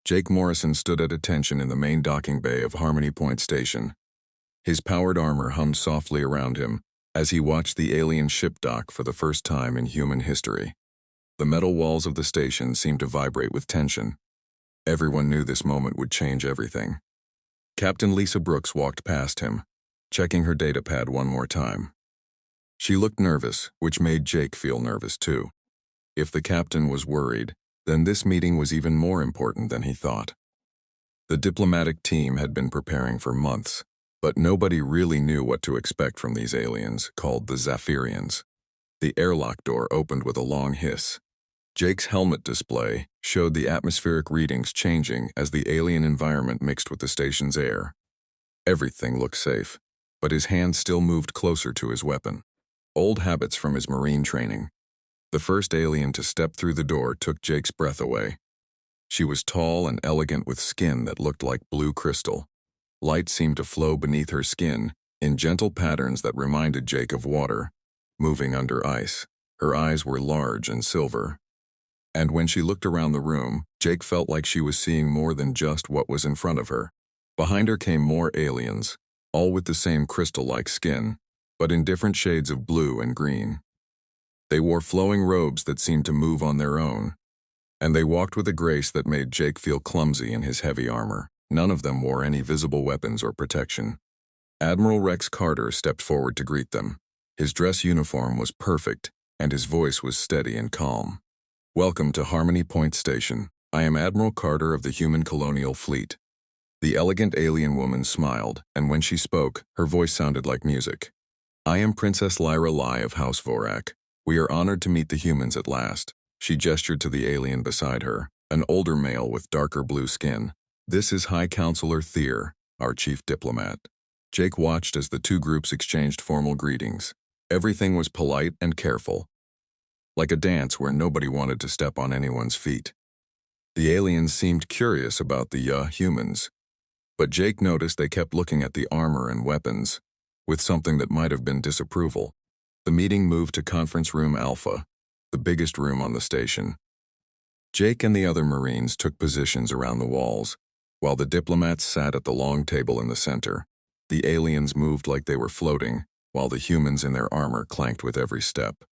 Jake Morrison stood at attention in the main docking bay of Harmony Point Station. His powered armor hummed softly around him as he watched the alien ship dock for the first time in human history. The metal walls of the station seemed to vibrate with tension. Everyone knew this moment would change everything. Captain Lisa Brooks walked past him, checking her datapad one more time. She looked nervous, which made Jake feel nervous too. If the captain was worried, then this meeting was even more important than he thought. The diplomatic team had been preparing for months, but nobody really knew what to expect from these aliens, called the Zephyrians. The airlock door opened with a long hiss. Jake's helmet display showed the atmospheric readings changing as the alien environment mixed with the station's air. Everything looked safe, but his hand still moved closer to his weapon. Old habits from his Marine training. The first alien to step through the door took Jake's breath away. She was tall and elegant with skin that looked like blue crystal. Light seemed to flow beneath her skin in gentle patterns that reminded Jake of water, moving under ice. Her eyes were large and silver. And when she looked around the room, Jake felt like she was seeing more than just what was in front of her. Behind her came more aliens, all with the same crystal-like skin, but in different shades of blue and green. They wore flowing robes that seemed to move on their own, and they walked with a grace that made Jake feel clumsy in his heavy armor. None of them wore any visible weapons or protection. Admiral Rex Carter stepped forward to greet them. His dress uniform was perfect, and his voice was steady and calm. "Welcome to Harmony Point Station. I am Admiral Carter of the Human Colonial Fleet." The elegant alien woman smiled, and when she spoke, her voice sounded like music. "I am Princess Lyra Lai of House Vorak. We are honored to meet the humans at last." She gestured to the alien beside her, an older male with darker blue skin. "This is High Counselor Thier, our chief diplomat." Jake watched as the two groups exchanged formal greetings. Everything was polite and careful, like a dance where nobody wanted to step on anyone's feet. The aliens seemed curious about the humans, but Jake noticed they kept looking at the armor and weapons, with something that might have been disapproval. The meeting moved to Conference Room Alpha, the biggest room on the station. Jake and the other Marines took positions around the walls, while the diplomats sat at the long table in the center. The aliens moved like they were floating, while the humans in their armor clanked with every step.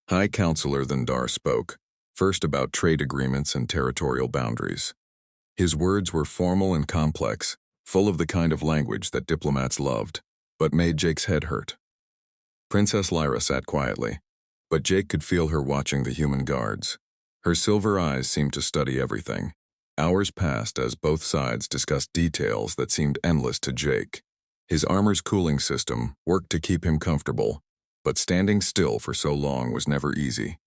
High Counselor Thandar spoke, first about trade agreements and territorial boundaries. His words were formal and complex, full of the kind of language that diplomats loved, but made Jake's head hurt. Princess Lyra sat quietly, but Jake could feel her watching the human guards. Her silver eyes seemed to study everything. Hours passed as both sides discussed details that seemed endless to Jake. His armor's cooling system worked to keep him comfortable, but standing still for so long was never easy.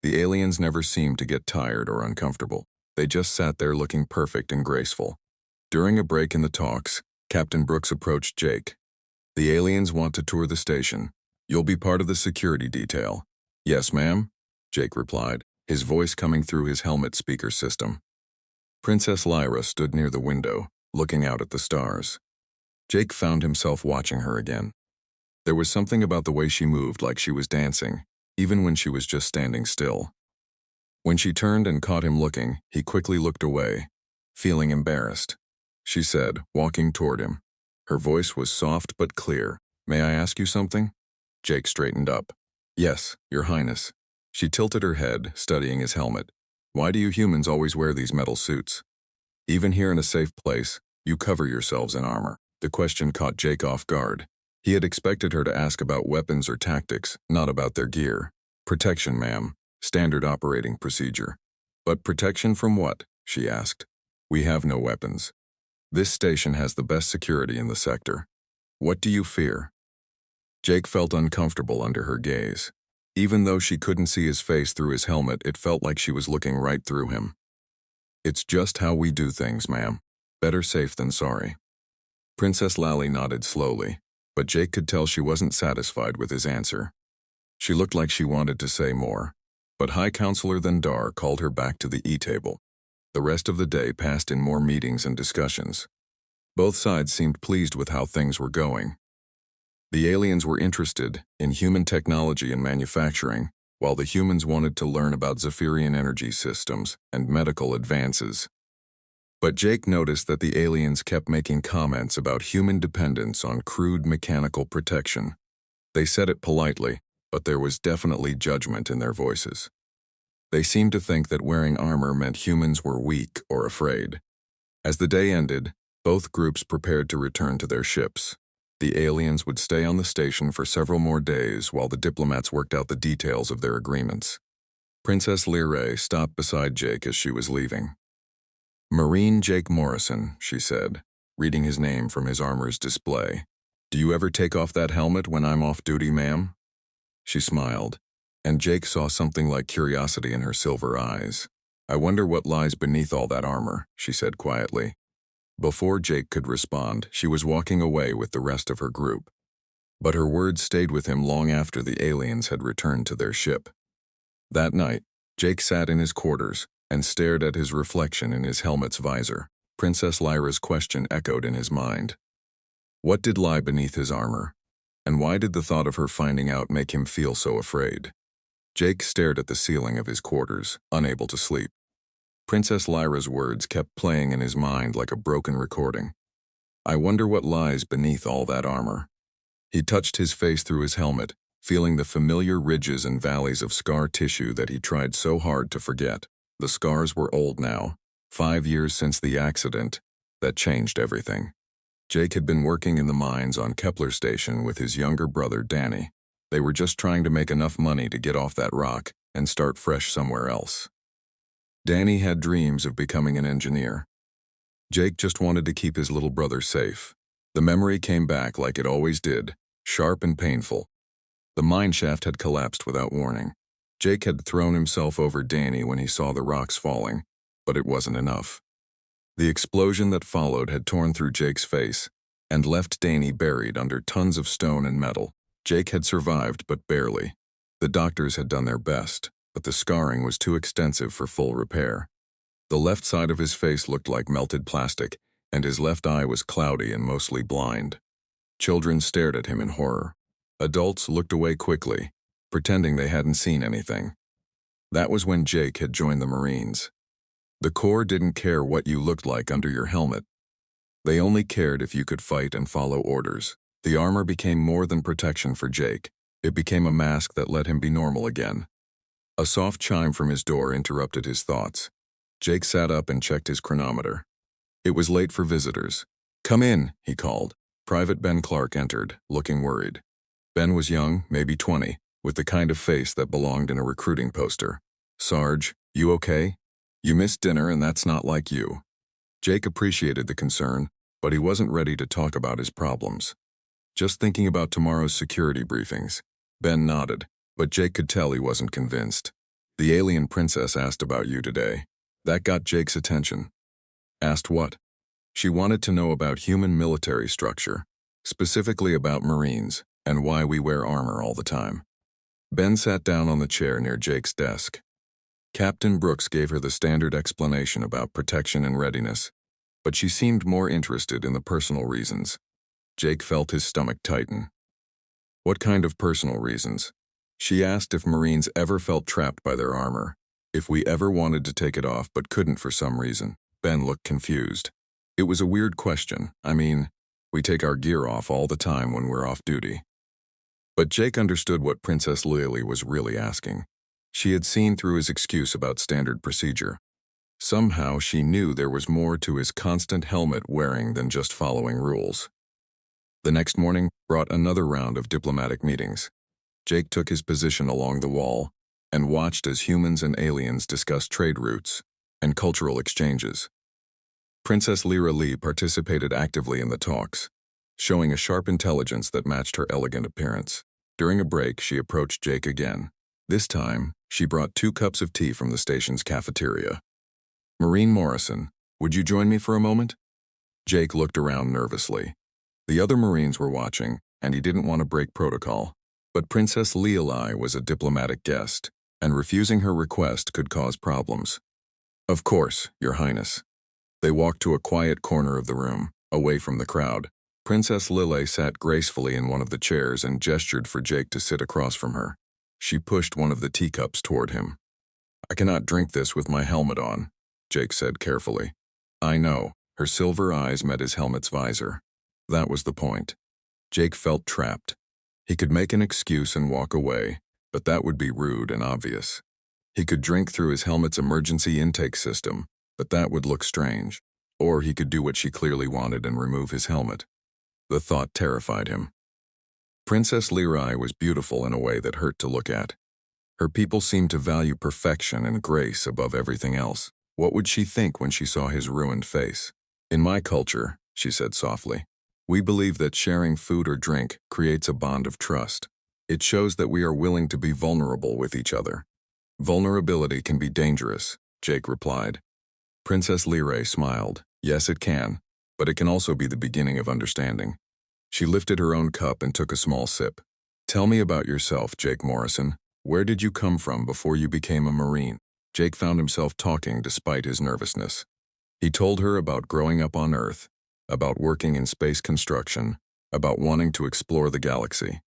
The aliens never seemed to get tired or uncomfortable. They just sat there looking perfect and graceful. During a break in the talks, Captain Brooks approached Jake. "The aliens want to tour the station. You'll be part of the security detail." "Yes, ma'am," Jake replied, his voice coming through his helmet speaker system. Princess Lyra stood near the window, looking out at the stars. Jake found himself watching her again. There was something about the way she moved like she was dancing, even when she was just standing still. When she turned and caught him looking, he quickly looked away, feeling embarrassed. She said, walking toward him. Her voice was soft but clear. "May I ask you something?" Jake straightened up. "Yes, Your Highness." She tilted her head, studying his helmet. "Why do you humans always wear these metal suits? Even here in a safe place, you cover yourselves in armor." The question caught Jake off guard. He had expected her to ask about weapons or tactics, not about their gear. "Protection, ma'am. Standard operating procedure." "But protection from what?" she asked. "We have no weapons. This station has the best security in the sector. What do you fear?" Jake felt uncomfortable under her gaze. Even though she couldn't see his face through his helmet, it felt like she was looking right through him. "It's just how we do things, ma'am. Better safe than sorry." Princess Lally nodded slowly, but Jake could tell she wasn't satisfied with his answer. She looked like she wanted to say more, but High Counselor Thandar called her back to the E-table. The rest of the day passed in more meetings and discussions. Both sides seemed pleased with how things were going. The aliens were interested in human technology and manufacturing, while the humans wanted to learn about Zephyrian energy systems and medical advances. But Jake noticed that the aliens kept making comments about human dependence on crude mechanical protection. They said it politely, but there was definitely judgment in their voices. They seemed to think that wearing armor meant humans were weak or afraid. As the day ended, both groups prepared to return to their ships. The aliens would stay on the station for several more days while the diplomats worked out the details of their agreements. Princess Lyrae stopped beside Jake as she was leaving. "Marine Jake Morrison," she said, reading his name from his armor's display. "Do you ever take off that helmet when I'm off duty, ma'am?" She smiled, and Jake saw something like curiosity in her silver eyes. "I wonder what lies beneath all that armor," she said quietly. Before Jake could respond, she was walking away with the rest of her group. But her words stayed with him long after the aliens had returned to their ship. That night, Jake sat in his quarters and stared at his reflection in his helmet's visor. Princess Lyra's question echoed in his mind. What did lie beneath his armor? And why did the thought of her finding out make him feel so afraid? Jake stared at the ceiling of his quarters, unable to sleep. Princess Lyra's words kept playing in his mind like a broken recording. I wonder what lies beneath all that armor. He touched his face through his helmet, feeling the familiar ridges and valleys of scar tissue that he tried so hard to forget. The scars were old now, 5 years since the accident that changed everything. Jake had been working in the mines on Kepler Station with his younger brother Danny. They were just trying to make enough money to get off that rock and start fresh somewhere else. Danny had dreams of becoming an engineer. Jake just wanted to keep his little brother safe. The memory came back like it always did, sharp and painful. The mine shaft had collapsed without warning. Jake had thrown himself over Danny when he saw the rocks falling, but it wasn't enough. The explosion that followed had torn through Jake's face and left Danny buried under tons of stone and metal. Jake had survived, but barely. The doctors had done their best, but the scarring was too extensive for full repair. The left side of his face looked like melted plastic, and his left eye was cloudy and mostly blind. Children stared at him in horror. Adults looked away quickly, pretending they hadn't seen anything. That was when Jake had joined the Marines. The Corps didn't care what you looked like under your helmet. They only cared if you could fight and follow orders. The armor became more than protection for Jake. It became a mask that let him be normal again. A soft chime from his door interrupted his thoughts. Jake sat up and checked his chronometer. It was late for visitors. "Come in," he called. Private Ben Clark entered, looking worried. Ben was young, maybe 20, with the kind of face that belonged in a recruiting poster. "Sarge, you okay? You missed dinner and that's not like you." Jake appreciated the concern, but he wasn't ready to talk about his problems. "Just thinking about tomorrow's security briefings." Ben nodded, but Jake could tell he wasn't convinced. "The alien princess asked about you today." That got Jake's attention. Asked what? She wanted to know about human military structure, specifically about Marines, and why we wear armor all the time. Ben sat down on the chair near Jake's desk. Captain Brooks gave her the standard explanation about protection and readiness, but she seemed more interested in the personal reasons. Jake felt his stomach tighten. What kind of personal reasons? She asked if Marines ever felt trapped by their armor, if we ever wanted to take it off but couldn't for some reason. Ben looked confused. It was a weird question. I mean, we take our gear off all the time when we're off duty. But Jake understood what Princess Lily was really asking. She had seen through his excuse about standard procedure. Somehow she knew there was more to his constant helmet wearing than just following rules. The next morning brought another round of diplomatic meetings. Jake took his position along the wall and watched as humans and aliens discussed trade routes and cultural exchanges. Princess Lyra Lee participated actively in the talks, showing a sharp intelligence that matched her elegant appearance. During a break, she approached Jake again. This time, she brought 2 cups of tea from the station's cafeteria. "Marine Morrison, would you join me for a moment?" Jake looked around nervously. The other Marines were watching, and he didn't want to break protocol. But Princess Lily was a diplomatic guest, and refusing her request could cause problems. "Of course, Your Highness." They walked to a quiet corner of the room, away from the crowd. Princess Lily sat gracefully in one of the chairs and gestured for Jake to sit across from her. She pushed one of the teacups toward him. "I cannot drink this with my helmet on," Jake said carefully. I know. Her silver eyes met his helmet's visor. That was the point. Jake felt trapped. He could make an excuse and walk away, but that would be rude and obvious. He could drink through his helmet's emergency intake system, but that would look strange. Or he could do what she clearly wanted and remove his helmet. The thought terrified him. Princess Lyrai was beautiful in a way that hurt to look at. Her people seemed to value perfection and grace above everything else. What would she think when she saw his ruined face? In my culture, she said softly, we believe that sharing food or drink creates a bond of trust. It shows that we are willing to be vulnerable with each other. Vulnerability can be dangerous, Jake replied. Princess Lyrai smiled. Yes, it can, but it can also be the beginning of understanding. She lifted her own cup and took a small sip. Tell me about yourself, Jake Morrison. Where did you come from before you became a Marine? Jake found himself talking despite his nervousness. He told her about growing up on Earth, about working in space construction, about wanting to explore the galaxy.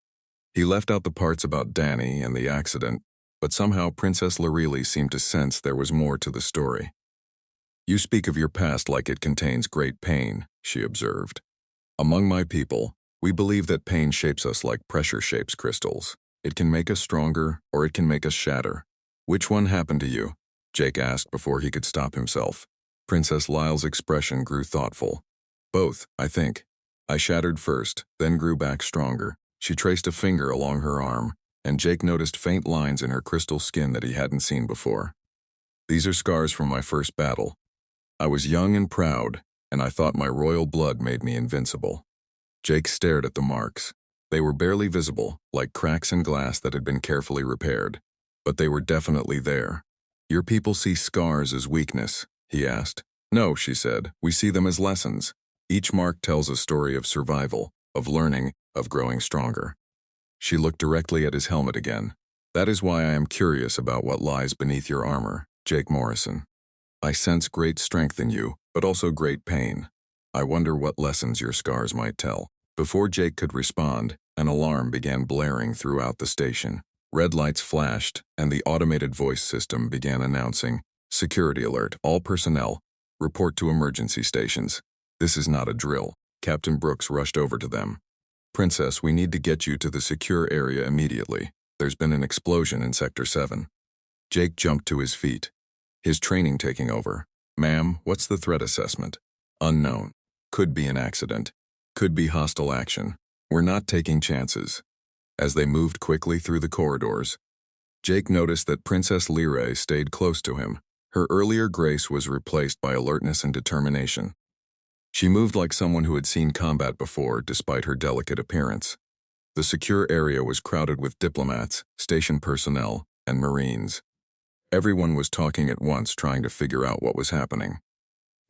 He left out the parts about Danny and the accident, but somehow Princess Lorelei seemed to sense there was more to the story. You speak of your past like it contains great pain, she observed. Among my people, we believe that pain shapes us like pressure shapes crystals. It can make us stronger, or it can make us shatter. Which one happened to you? Jake asked before he could stop himself. Princess Lyle's expression grew thoughtful. Both, I think. I shattered first, then grew back stronger. She traced a finger along her arm, and Jake noticed faint lines in her crystal skin that he hadn't seen before. These are scars from my first battle. I was young and proud, and I thought my royal blood made me invincible. Jake stared at the marks. They were barely visible, like cracks in glass that had been carefully repaired. But they were definitely there. Your people see scars as weakness, he asked. No, she said, we see them as lessons. Each mark tells a story of survival, of learning, of growing stronger. She looked directly at his helmet again. That is why I am curious about what lies beneath your armor, Jake Morrison. I sense great strength in you, but also great pain. I wonder what lessons your scars might tell. Before Jake could respond, an alarm began blaring throughout the station. Red lights flashed, and the automated voice system began announcing, Security alert, all personnel, report to emergency stations. This is not a drill. Captain Brooks rushed over to them. Princess, we need to get you to the secure area immediately. There's been an explosion in Sector 7. Jake jumped to his feet. His training taking over. Ma'am, what's the threat assessment? Unknown. Could be an accident. Could be hostile action. We're not taking chances. As they moved quickly through the corridors, Jake noticed that Princess Lyrai stayed close to him. Her earlier grace was replaced by alertness and determination. She moved like someone who had seen combat before, despite her delicate appearance. The secure area was crowded with diplomats, station personnel, and Marines. Everyone was talking at once, trying to figure out what was happening.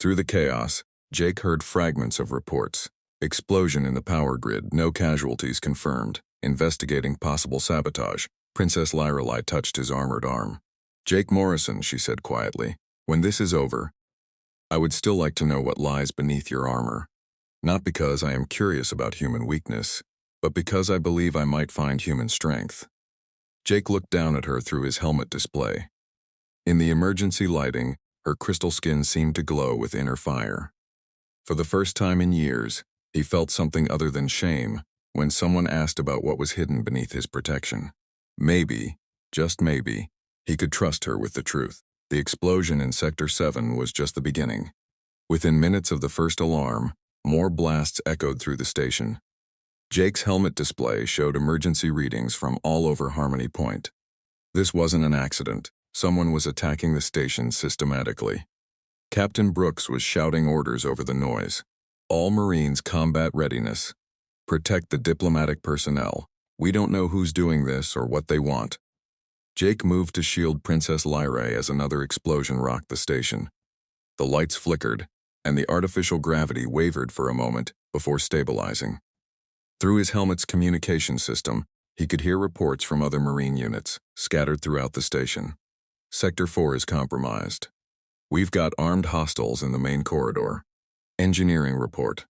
Through the chaos, Jake heard fragments of reports. Explosion in the power grid, no casualties confirmed. Investigating possible sabotage. Princess Lorelei touched his armored arm. Jake Morrison, she said quietly, when this is over, I would still like to know what lies beneath your armor. Not because I am curious about human weakness, but because I believe I might find human strength. Jake looked down at her through his helmet display. In the emergency lighting, her crystal skin seemed to glow with inner fire. For the first time in years, he felt something other than shame when someone asked about what was hidden beneath his protection. Maybe, just maybe, he could trust her with the truth. The explosion in Sector 7 was just the beginning. Within minutes of the first alarm, more blasts echoed through the station. Jake's helmet display showed emergency readings from all over Harmony Point. This wasn't an accident. Someone was attacking the station systematically. Captain Brooks was shouting orders over the noise. All Marines combat readiness. Protect the diplomatic personnel. We don't know who's doing this or what they want. Jake moved to shield Princess Lyrai as another explosion rocked the station. The lights flickered, and the artificial gravity wavered for a moment before stabilizing. Through his helmet's communication system, he could hear reports from other Marine units, scattered throughout the station. Sector 4 is compromised. We've got armed hostiles in the main corridor. Engineering report.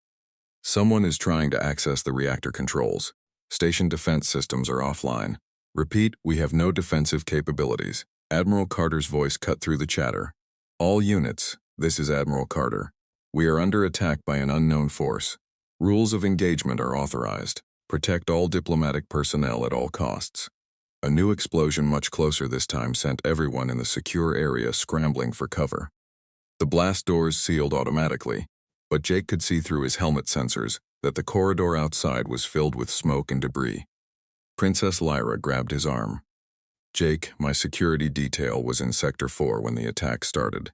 Someone is trying to access the reactor controls. Station defense systems are offline. Repeat, we have no defensive capabilities. Admiral Carter's voice cut through the chatter. All units, this is Admiral Carter. We are under attack by an unknown force. Rules of engagement are authorized. Protect all diplomatic personnel at all costs. A new explosion much closer this time sent everyone in the secure area scrambling for cover. The blast doors sealed automatically, but Jake could see through his helmet sensors that the corridor outside was filled with smoke and debris. Princess Lyra grabbed his arm. Jake, my security detail was in Sector 4 when the attack started.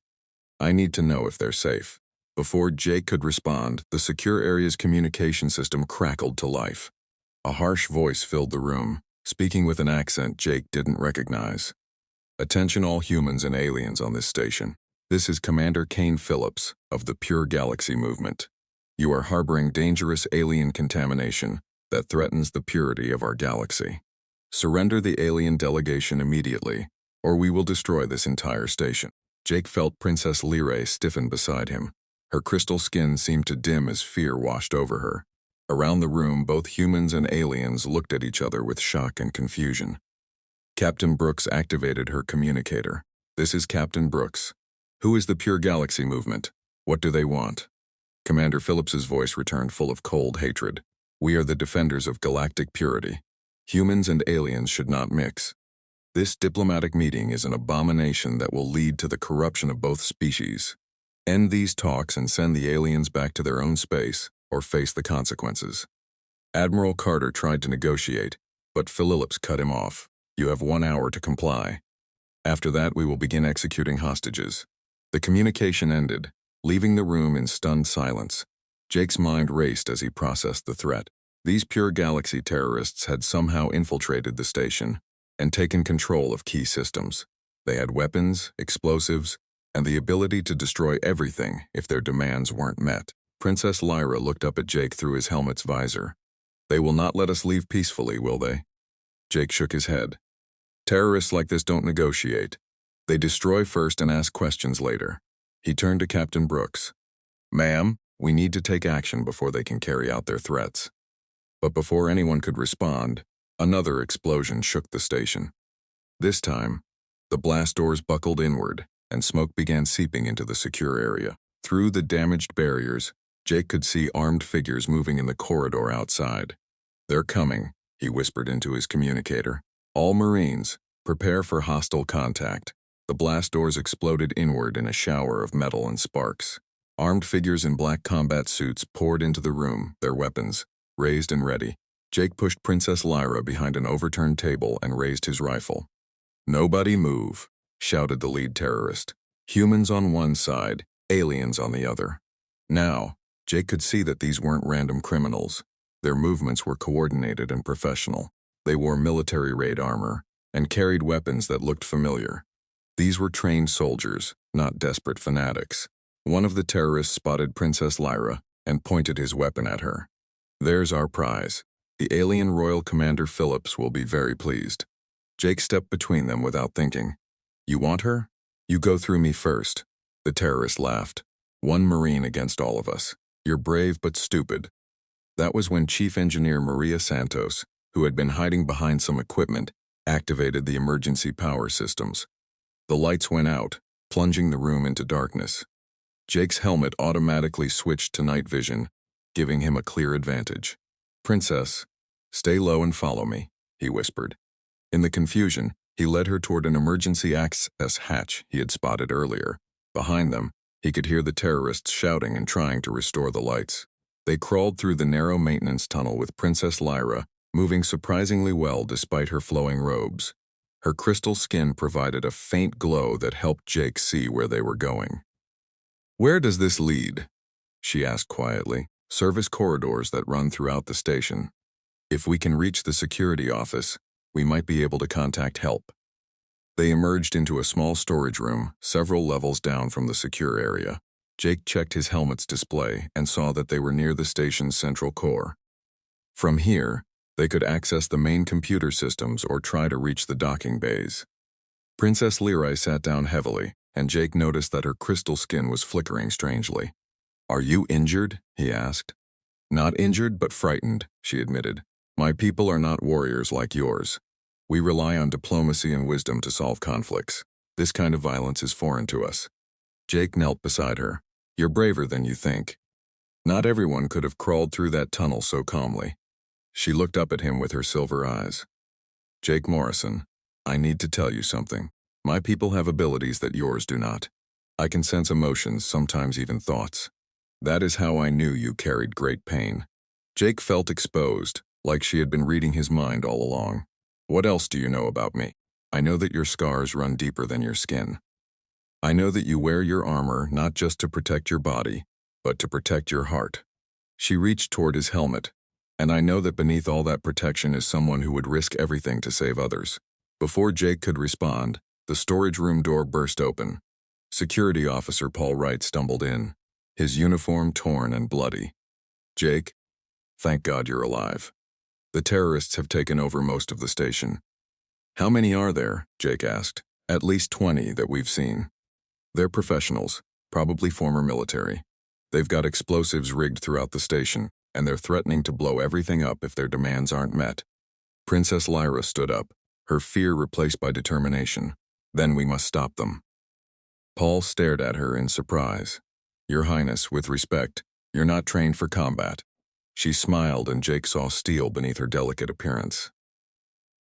I need to know if they're safe. Before Jake could respond, the secure area's communication system crackled to life. A harsh voice filled the room, speaking with an accent Jake didn't recognize. Attention all humans and aliens on this station. This is Commander Kane Phillips of the Pure Galaxy Movement. You are harboring dangerous alien contamination that threatens the purity of our galaxy. Surrender the alien delegation immediately, or we will destroy this entire station. Jake felt Princess Lyra stiffen beside him. Her crystal skin seemed to dim as fear washed over her. Around the room, both humans and aliens looked at each other with shock and confusion. Captain Brooks activated her communicator. This is Captain Brooks. Who is the Pure Galaxy Movement? What do they want? Commander Phillips's voice returned full of cold hatred. We are the defenders of galactic purity. Humans and aliens should not mix. This diplomatic meeting is an abomination that will lead to the corruption of both species. End these talks and send the aliens back to their own space, or face the consequences. Admiral Carter tried to negotiate, but Phillips cut him off. You have 1 hour to comply. After that, we will begin executing hostages. The communication ended, leaving the room in stunned silence. Jake's mind raced as he processed the threat. These Pure Galaxy terrorists had somehow infiltrated the station and taken control of key systems. They had weapons, explosives, and the ability to destroy everything if their demands weren't met. Princess Lyra looked up at Jake through his helmet's visor. They will not let us leave peacefully, will they? Jake shook his head. Terrorists like this don't negotiate. They destroy first and ask questions later. He turned to Captain Brooks. Ma'am, we need to take action before they can carry out their threats. But before anyone could respond, another explosion shook the station. This time, the blast doors buckled inward, and smoke began seeping into the secure area. Through the damaged barriers, Jake could see armed figures moving in the corridor outside. They're coming, he whispered into his communicator. All Marines, prepare for hostile contact. The blast doors exploded inward in a shower of metal and sparks. Armed figures in black combat suits poured into the room, their weapons raised and ready. Jake pushed Princess Lyra behind an overturned table and raised his rifle. Nobody move, shouted the lead terrorist. Humans on one side, aliens on the other. Now, Jake could see that these weren't random criminals. Their movements were coordinated and professional. They wore military raid armor and carried weapons that looked familiar. These were trained soldiers, not desperate fanatics. One of the terrorists spotted Princess Lyra and pointed his weapon at her. There's our prize. The alien Royal Commander Phillips will be very pleased. Jake stepped between them without thinking. You want her? You go through me first. The terrorist laughed. One Marine against all of us. You're brave but stupid. That was when Chief Engineer Maria Santos, who had been hiding behind some equipment, activated the emergency power systems. The lights went out, plunging the room into darkness. Jake's helmet automatically switched to night vision, giving him a clear advantage. Princess, stay low and follow me, he whispered. In the confusion, he led her toward an emergency access hatch he had spotted earlier. Behind them, he could hear the terrorists shouting and trying to restore the lights. They crawled through the narrow maintenance tunnel with Princess Lyra, moving surprisingly well despite her flowing robes. Her crystal skin provided a faint glow that helped Jake see where they were going. Where does this lead? She asked quietly. Service corridors that run throughout the station. If we can reach the security office, we might be able to contact help. They emerged into a small storage room, several levels down from the secure area. Jake checked his helmet's display and saw that they were near the station's central core. From here, they could access the main computer systems or try to reach the docking bays. Princess Lyra sat down heavily, and Jake noticed that her crystal skin was flickering strangely. Are you injured? He asked. Not injured, but frightened, she admitted. My people are not warriors like yours. We rely on diplomacy and wisdom to solve conflicts. This kind of violence is foreign to us. Jake knelt beside her. You're braver than you think. Not everyone could have crawled through that tunnel so calmly. She looked up at him with her silver eyes. Jake Morrison, I need to tell you something. My people have abilities that yours do not. I can sense emotions, sometimes even thoughts. That is how I knew you carried great pain. Jake felt exposed, like she had been reading his mind all along. What else do you know about me? I know that your scars run deeper than your skin. I know that you wear your armor not just to protect your body, but to protect your heart. She reached toward his helmet, and I know that beneath all that protection is someone who would risk everything to save others. Before Jake could respond, the storage room door burst open. Security Officer Paul Wright stumbled in, his uniform torn and bloody. Jake, thank God you're alive. The terrorists have taken over most of the station. How many are there? Jake asked. At least 20 that we've seen. They're professionals, probably former military. They've got explosives rigged throughout the station, and they're threatening to blow everything up if their demands aren't met. Princess Lyra stood up, her fear replaced by determination. Then we must stop them. Paul stared at her in surprise. Your Highness, with respect, you're not trained for combat. She smiled, and Jake saw steel beneath her delicate appearance.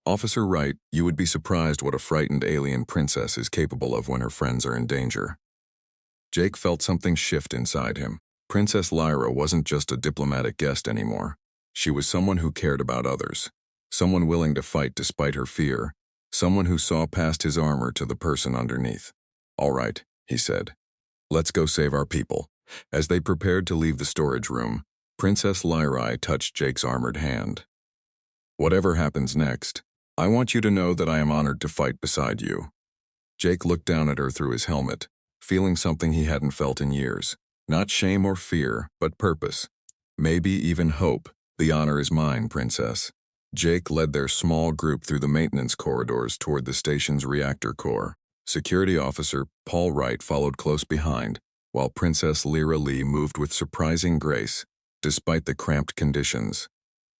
Officer Wright, you would be surprised what a frightened alien princess is capable of when her friends are in danger. Jake felt something shift inside him. Princess Lyra wasn't just a diplomatic guest anymore. She was someone who cared about others, someone willing to fight despite her fear, someone who saw past his armor to the person underneath. All right, he said. Let's go save our people. As they prepared to leave the storage room, Princess Lyra touched Jake's armored hand. Whatever happens next, I want you to know that I am honored to fight beside you. Jake looked down at her through his helmet, feeling something he hadn't felt in years. Not shame or fear, but purpose. Maybe even hope. The honor is mine, Princess. Jake led their small group through the maintenance corridors toward the station's reactor core. Security Officer Paul Wright followed close behind, while Princess Lyra Lee moved with surprising grace, despite the cramped conditions.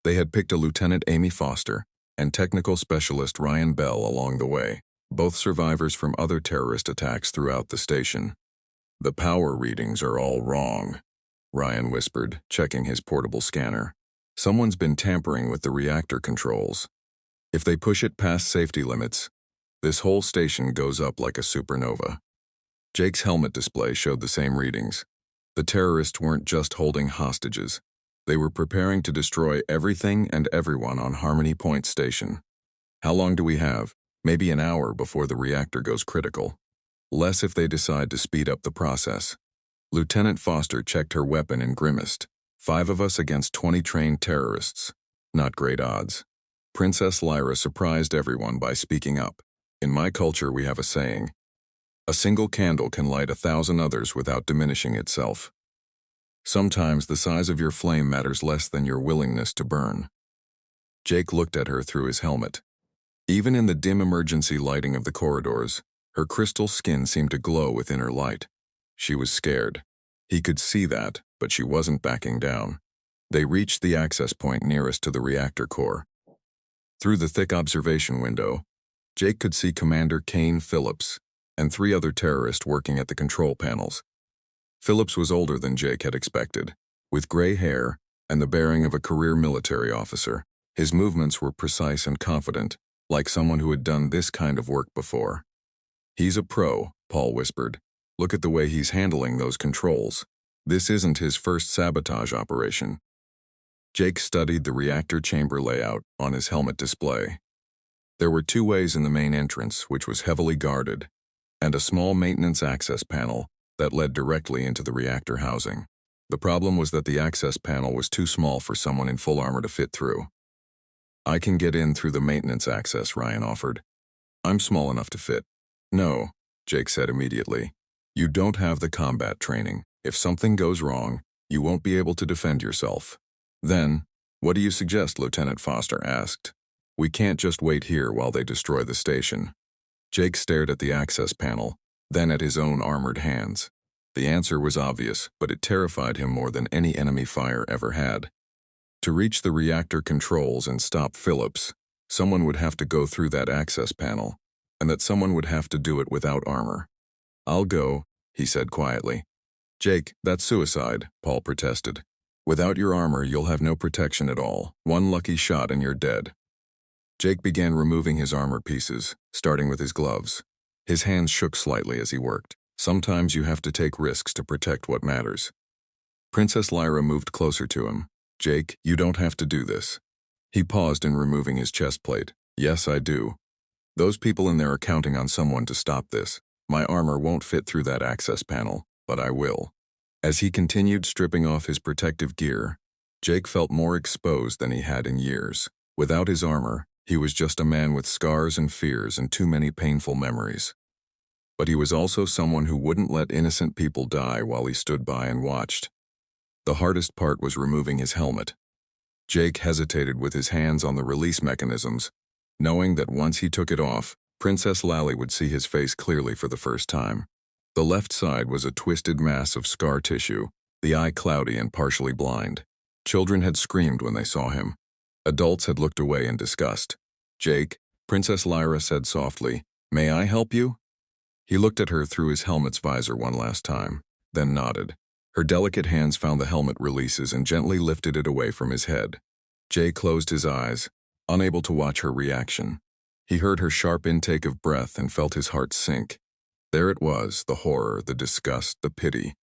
They had picked a Lieutenant Amy Foster and Technical Specialist Ryan Bell along the way, both survivors from other terrorist attacks throughout the station. The power readings are all wrong, Ryan whispered, checking his portable scanner. Someone's been tampering with the reactor controls. If they push it past safety limits, this whole station goes up like a supernova. Jake's helmet display showed the same readings. The terrorists weren't just holding hostages. They were preparing to destroy everything and everyone on Harmony Point Station. How long do we have? Maybe an hour before the reactor goes critical. Less if they decide to speed up the process. Lieutenant Foster checked her weapon and grimaced. 5 of us against 20 trained terrorists. Not great odds. Princess Lyra surprised everyone by speaking up. In my culture, we have a saying, a single candle can light 1,000 others without diminishing itself. Sometimes the size of your flame matters less than your willingness to burn. Jake looked at her through his helmet. Even in the dim emergency lighting of the corridors, her crystal skin seemed to glow with inner light. She was scared. He could see that, but she wasn't backing down. They reached the access point nearest to the reactor core. Through the thick observation window, Jake could see Commander Kane Phillips and 3 other terrorists working at the control panels. Phillips was older than Jake had expected, with gray hair and the bearing of a career military officer. His movements were precise and confident, like someone who had done this kind of work before. He's a pro, Paul whispered. Look at the way he's handling those controls. This isn't his first sabotage operation. Jake studied the reactor chamber layout on his helmet display. There were 2 ways in the main entrance, which was heavily guarded, and a small maintenance access panel that led directly into the reactor housing. The problem was that the access panel was too small for someone in full armor to fit through. I can get in through the maintenance access, Ryan offered. I'm small enough to fit. No, Jake said immediately. You don't have the combat training. If something goes wrong, you won't be able to defend yourself. Then, what do you suggest? Lieutenant Foster asked. We can't just wait here while they destroy the station. Jake stared at the access panel, then at his own armored hands. The answer was obvious, but it terrified him more than any enemy fire ever had. To reach the reactor controls and stop Phillips, someone would have to go through that access panel, and that someone would have to do it without armor. I'll go, he said quietly. Jake, that's suicide, Paul protested. Without your armor, you'll have no protection at all. One lucky shot and you're dead. Jake began removing his armor pieces, starting with his gloves. His hands shook slightly as he worked. Sometimes you have to take risks to protect what matters. Princess Lyra moved closer to him. Jake, you don't have to do this. He paused in removing his chest plate. Yes, I do. Those people in there are counting on someone to stop this. My armor won't fit through that access panel, but I will. As he continued stripping off his protective gear, Jake felt more exposed than he had in years. Without his armor, he was just a man with scars and fears and too many painful memories. But he was also someone who wouldn't let innocent people die while he stood by and watched. The hardest part was removing his helmet. Jake hesitated with his hands on the release mechanisms, knowing that once he took it off, Princess Lally would see his face clearly for the first time. The left side was a twisted mass of scar tissue, the eye cloudy and partially blind. Children had screamed when they saw him. Adults had looked away in disgust. Jake, Princess Lyra said softly, "May I help you?" He looked at her through his helmet's visor one last time, then nodded. Her delicate hands found the helmet releases and gently lifted it away from his head. Jake closed his eyes, unable to watch her reaction. He heard her sharp intake of breath and felt his heart sink. There it was, the horror, the disgust, the pity.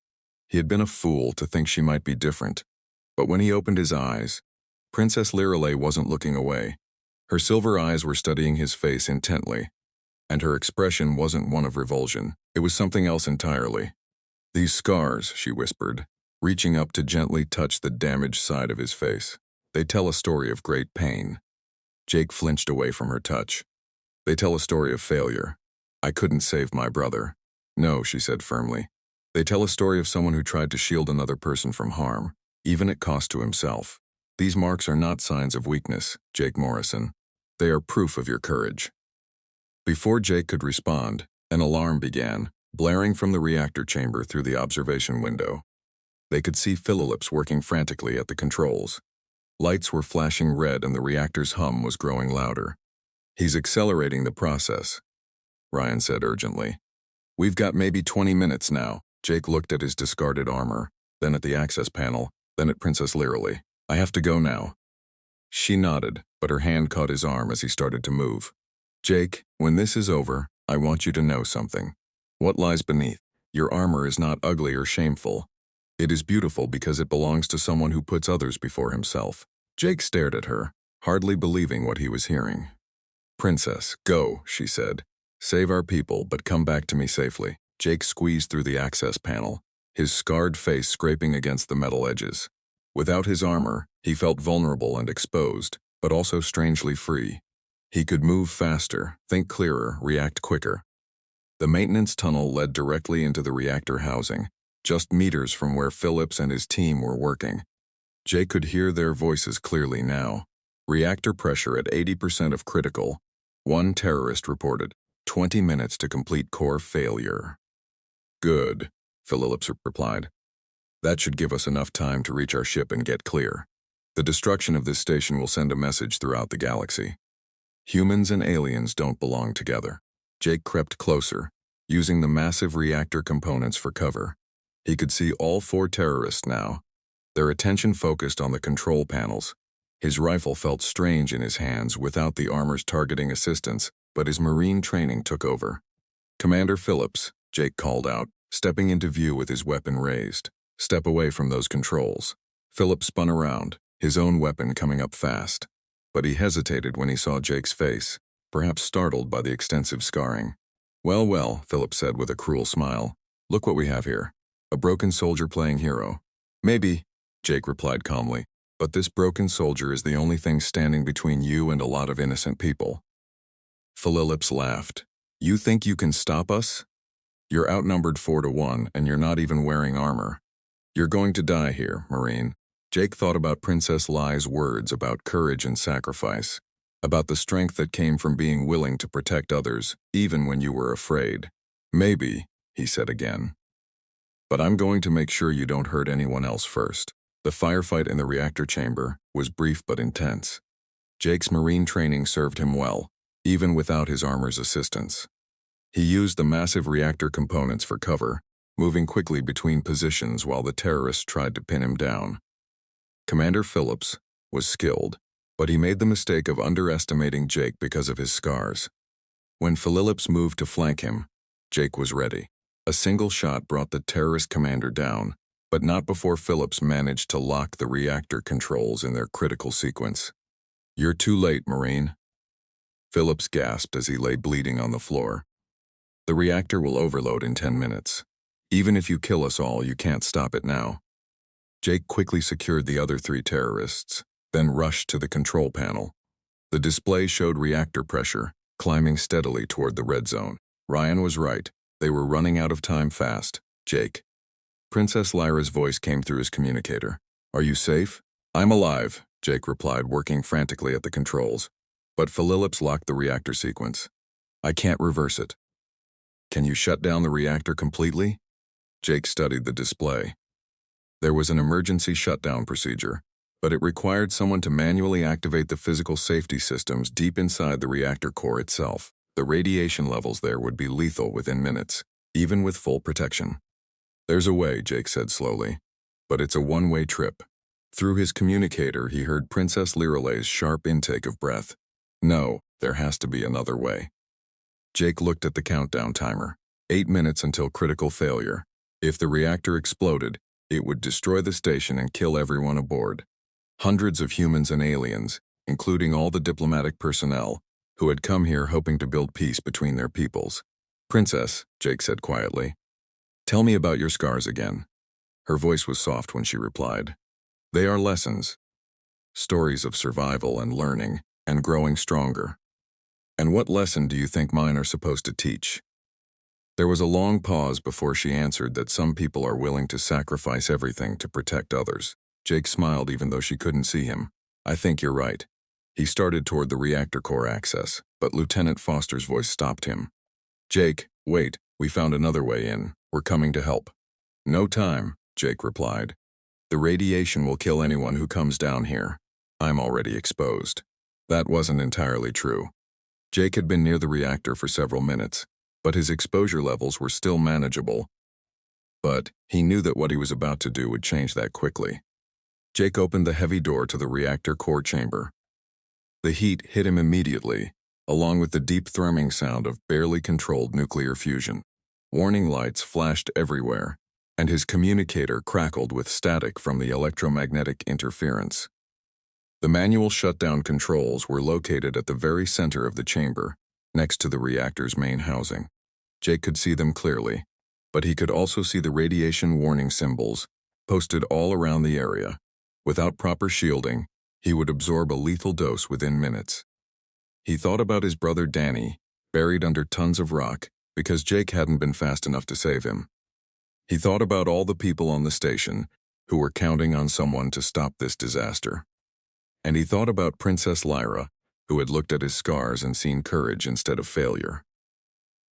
He had been a fool to think she might be different. But when he opened his eyes, Princess Lirelei wasn't looking away. Her silver eyes were studying his face intently, and her expression wasn't one of revulsion. It was something else entirely. "These scars," she whispered, reaching up to gently touch the damaged side of his face. "They tell a story of great pain." Jake flinched away from her touch. "They tell a story of failure. I couldn't save my brother." "No," she said firmly. "They tell a story of someone who tried to shield another person from harm, even at cost to himself. These marks are not signs of weakness, Jake Morrison. They are proof of your courage." Before Jake could respond, an alarm began, blaring from the reactor chamber through the observation window. They could see Phillips working frantically at the controls. Lights were flashing red and the reactor's hum was growing louder. "He's accelerating the process," Ryan said urgently. "We've got maybe 20 minutes now." Jake looked at his discarded armor, then at the access panel, then at Princess Lirelei. "I have to go now." She nodded, but her hand caught his arm as he started to move. "Jake, when this is over, I want you to know something. What lies beneath? Your armor is not ugly or shameful. It is beautiful because it belongs to someone who puts others before himself." Jake stared at her, hardly believing what he was hearing. "Princess, go," she said. "Save our people, but come back to me safely." Jake squeezed through the access panel, his scarred face scraping against the metal edges. Without his armor, he felt vulnerable and exposed, but also strangely free. He could move faster, think clearer, react quicker. The maintenance tunnel led directly into the reactor housing, just meters from where Phillips and his team were working. Jake could hear their voices clearly now. Reactor pressure at 80% of critical. One terrorist reported, 20 minutes to complete core failure. "Good," Phillips replied. "That should give us enough time to reach our ship and get clear. The destruction of this station will send a message throughout the galaxy. Humans and aliens don't belong together." Jake crept closer, using the massive reactor components for cover. He could see all 4 terrorists now, their attention focused on the control panels. His rifle felt strange in his hands without the armor's targeting assistance, but his marine training took over. "Commander Phillips," Jake called out, stepping into view with his weapon raised. "Step away from those controls." Phillips spun around, his own weapon coming up fast. But he hesitated when he saw Jake's face, perhaps startled by the extensive scarring. "Well, well," Phillips said with a cruel smile. "Look what we have here. A broken soldier playing hero." "Maybe," Jake replied calmly, "but this broken soldier is the only thing standing between you and a lot of innocent people." Phillips laughed. "You think you can stop us? You're outnumbered 4-1, and you're not even wearing armor. You're going to die here, Marine." Jake thought about Princess Lai's words about courage and sacrifice, about the strength that came from being willing to protect others, even when you were afraid. "Maybe," he said again. "But I'm going to make sure you don't hurt anyone else first." The firefight in the reactor chamber was brief but intense. Jake's marine training served him well, even without his armor's assistance. He used the massive reactor components for cover, moving quickly between positions while the terrorists tried to pin him down. Commander Phillips was skilled, but he made the mistake of underestimating Jake because of his scars. When Phillips moved to flank him, Jake was ready. A single shot brought the terrorist commander down, but not before Phillips managed to lock the reactor controls in their critical sequence. "You're too late, Marine." Phillips gasped as he lay bleeding on the floor. "The reactor will overload in 10 minutes. Even if you kill us all, you can't stop it now." Jake quickly secured the other 3 terrorists, then rushed to the control panel. The display showed reactor pressure, climbing steadily toward the red zone. Ryan was right. They were running out of time fast. "Jake." Princess Lyra's voice came through his communicator. "Are you safe?" "I'm alive," Jake replied, working frantically at the controls. But Phillips locked the reactor sequence. "I can't reverse it." "Can you shut down the reactor completely?" Jake studied the display. There was an emergency shutdown procedure, but it required someone to manually activate the physical safety systems deep inside the reactor core itself. The radiation levels there would be lethal within minutes, even with full protection. "There's a way," Jake said slowly, "but it's a one-way trip." Through his communicator, he heard Princess Lyra's sharp intake of breath. "No, there has to be another way." Jake looked at the countdown timer. 8 minutes until critical failure. If the reactor exploded, it would destroy the station and kill everyone aboard. Hundreds of humans and aliens, including all the diplomatic personnel, who had come here hoping to build peace between their peoples. "Princess," Jake said quietly, "tell me about your scars again." Her voice was soft when she replied. "They are lessons. Stories of survival and learning and growing stronger." "And what lesson do you think mine are supposed to teach?" There was a long pause before she answered that some people are willing to sacrifice everything to protect others. Jake smiled even though she couldn't see him. "I think you're right." He started toward the reactor core access, but Lieutenant Foster's voice stopped him. "Jake, wait, we found another way in. We're coming to help." "No time," Jake replied. "The radiation will kill anyone who comes down here. I'm already exposed." That wasn't entirely true. Jake had been near the reactor for several minutes, but his exposure levels were still manageable. But he knew that what he was about to do would change that quickly. Jake opened the heavy door to the reactor core chamber. The heat hit him immediately, along with the deep thrumming sound of barely controlled nuclear fusion. Warning lights flashed everywhere, and his communicator crackled with static from the electromagnetic interference. The manual shutdown controls were located at the very center of the chamber, next to the reactor's main housing. Jake could see them clearly, but he could also see the radiation warning symbols posted all around the area. Without proper shielding, he would absorb a lethal dose within minutes. He thought about his brother Danny, buried under tons of rock because Jake hadn't been fast enough to save him. He thought about all the people on the station who were counting on someone to stop this disaster. And he thought about Princess Lyra, who had looked at his scars and seen courage instead of failure.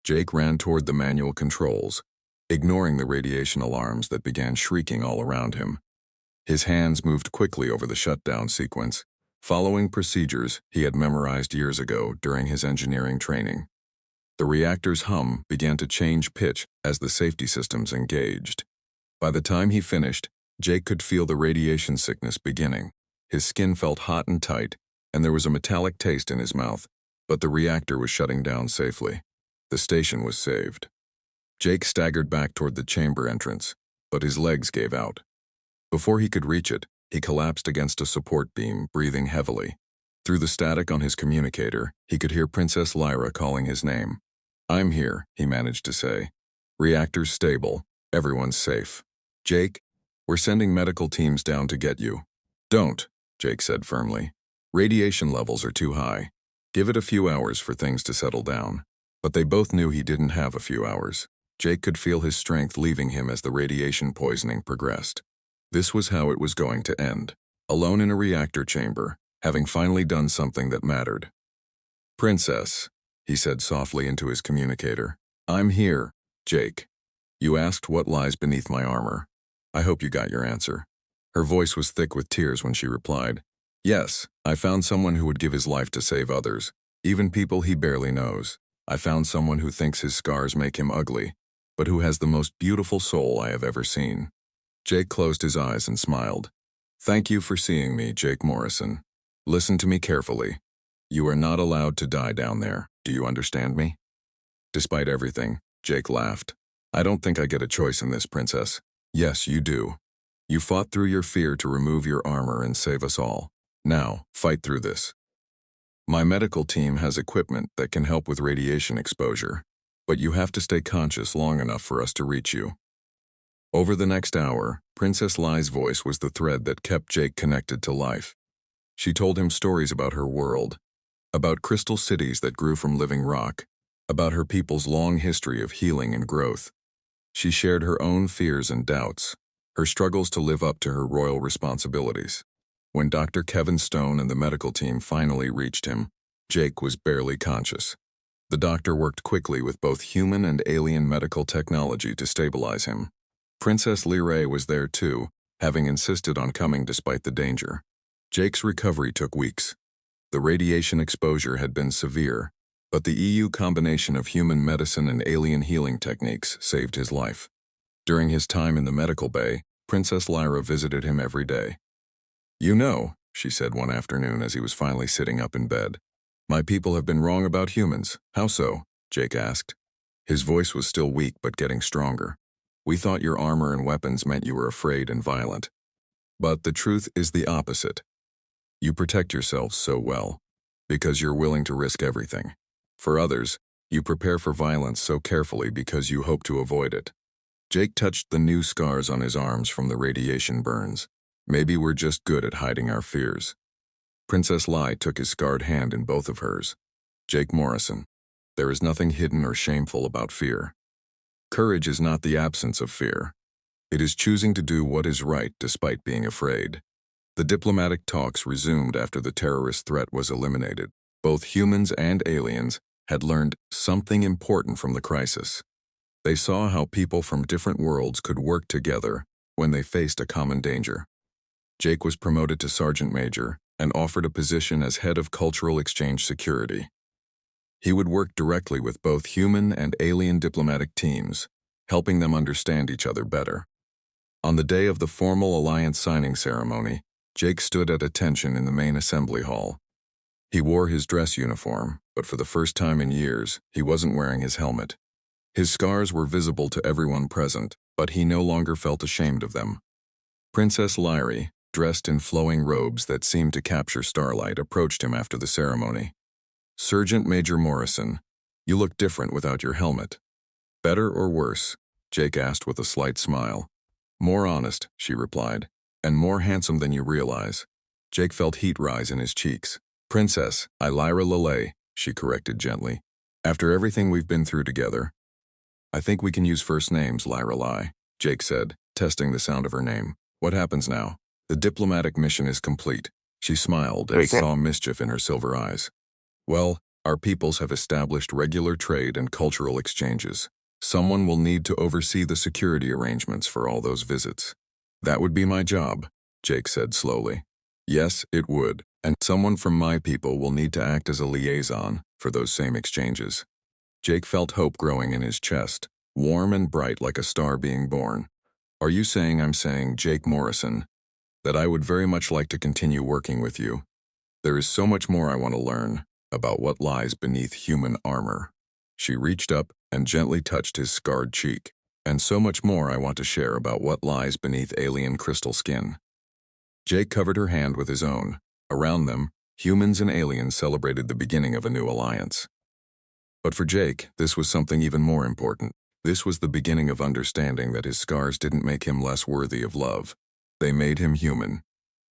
Jake ran toward the manual controls, ignoring the radiation alarms that began shrieking all around him. His hands moved quickly over the shutdown sequence, following procedures he had memorized years ago during his engineering training. The reactor's hum began to change pitch as the safety systems engaged. By the time he finished, Jake could feel the radiation sickness beginning. His skin felt hot and tight, and there was a metallic taste in his mouth, but the reactor was shutting down safely. The station was saved. Jake staggered back toward the chamber entrance, but his legs gave out. Before he could reach it, he collapsed against a support beam, breathing heavily. Through the static on his communicator, he could hear Princess Lyra calling his name. "I'm here," he managed to say. "Reactor's stable. Everyone's safe. Jake, we're sending medical teams down to get you." "Don't," Jake said firmly. "Radiation levels are too high. Give it a few hours for things to settle down." But they both knew he didn't have a few hours. Jake could feel his strength leaving him as the radiation poisoning progressed. This was how it was going to end. Alone in a reactor chamber, having finally done something that mattered. "Princess," he said softly into his communicator. "I'm here, Jake. You asked what lies beneath my armor. I hope you got your answer." Her voice was thick with tears when she replied, "Yes, I found someone who would give his life to save others, even people he barely knows. I found someone who thinks his scars make him ugly, but who has the most beautiful soul I have ever seen." Jake closed his eyes and smiled. "Thank you for seeing me, Jake Morrison. Listen to me carefully. You are not allowed to die down there. Do you understand me?" Despite everything, Jake laughed. "I don't think I get a choice in this, Princess." "Yes, you do. You fought through your fear to remove your armor and save us all. Now, fight through this. My medical team has equipment that can help with radiation exposure, but you have to stay conscious long enough for us to reach you." Over the next hour, Princess Lai's voice was the thread that kept Jake connected to life. She told him stories about her world, about crystal cities that grew from living rock, about her people's long history of healing and growth. She shared her own fears and doubts, her struggles to live up to her royal responsibilities. When Dr. Kevin Stone and the medical team finally reached him, Jake was barely conscious. The doctor worked quickly with both human and alien medical technology to stabilize him. Princess Lyrae was there too, having insisted on coming despite the danger. Jake's recovery took weeks. The radiation exposure had been severe, but the EU combination of human medicine and alien healing techniques saved his life. During his time in the medical bay, Princess Lyra visited him every day. "You know," she said one afternoon as he was finally sitting up in bed, "my people have been wrong about humans." "How so?" Jake asked. His voice was still weak but getting stronger. "We thought your armor and weapons meant you were afraid and violent. But the truth is the opposite. You protect yourselves so well, because you're willing to risk everything. For others, you prepare for violence so carefully because you hope to avoid it." Jake touched the new scars on his arms from the radiation burns. "Maybe we're just good at hiding our fears." Princess Lai took his scarred hand in both of hers. "Jake Morrison, there is nothing hidden or shameful about fear. Courage is not the absence of fear. It is choosing to do what is right despite being afraid." The diplomatic talks resumed after the terrorist threat was eliminated. Both humans and aliens had learned something important from the crisis. They saw how people from different worlds could work together when they faced a common danger. Jake was promoted to Sergeant Major and offered a position as head of Cultural Exchange Security. He would work directly with both human and alien diplomatic teams, helping them understand each other better. On the day of the formal alliance signing ceremony, Jake stood at attention in the main assembly hall. He wore his dress uniform, but for the first time in years, he wasn't wearing his helmet. His scars were visible to everyone present, but he no longer felt ashamed of them. Princess Lyra, dressed in flowing robes that seemed to capture starlight, approached him after the ceremony. "Sergeant Major Morrison, you look different without your helmet." "Better or worse?" Jake asked with a slight smile. "More honest," she replied, "and more handsome than you realize." Jake felt heat rise in his cheeks. "Princess, Lyra Lele," she corrected gently. "After everything we've been through together." "I think we can use first names, Lyra Lai," Jake said, testing the sound of her name. "What happens now?" "The diplomatic mission is complete." She smiled and saw mischief in her silver eyes. "Well, our peoples have established regular trade and cultural exchanges. Someone will need to oversee the security arrangements for all those visits." "That would be my job," Jake said slowly. "Yes, it would, and someone from my people will need to act as a liaison for those same exchanges." Jake felt hope growing in his chest, warm and bright like a star being born. "Are you saying I'm saying, Jake Morrison, that I would very much like to continue working with you? There is so much more I want to learn about what lies beneath human armor." She reached up and gently touched his scarred cheek. "And so much more I want to share about what lies beneath alien crystal skin." Jake covered her hand with his own. Around them, humans and aliens celebrated the beginning of a new alliance. But for Jake, this was something even more important. This was the beginning of understanding that his scars didn't make him less worthy of love. They made him human.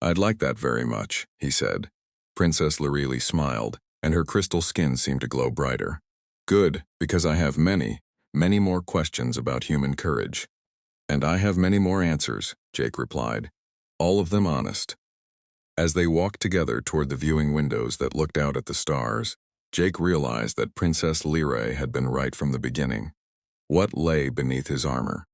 "I'd like that very much," he said. Princess Lorelei smiled, and her crystal skin seemed to glow brighter. "Good, because I have many, many more questions about human courage." "And I have many more answers," Jake replied, "all of them honest." As they walked together toward the viewing windows that looked out at the stars, Jake realized that Princess Lyra had been right from the beginning. What lay beneath his armor?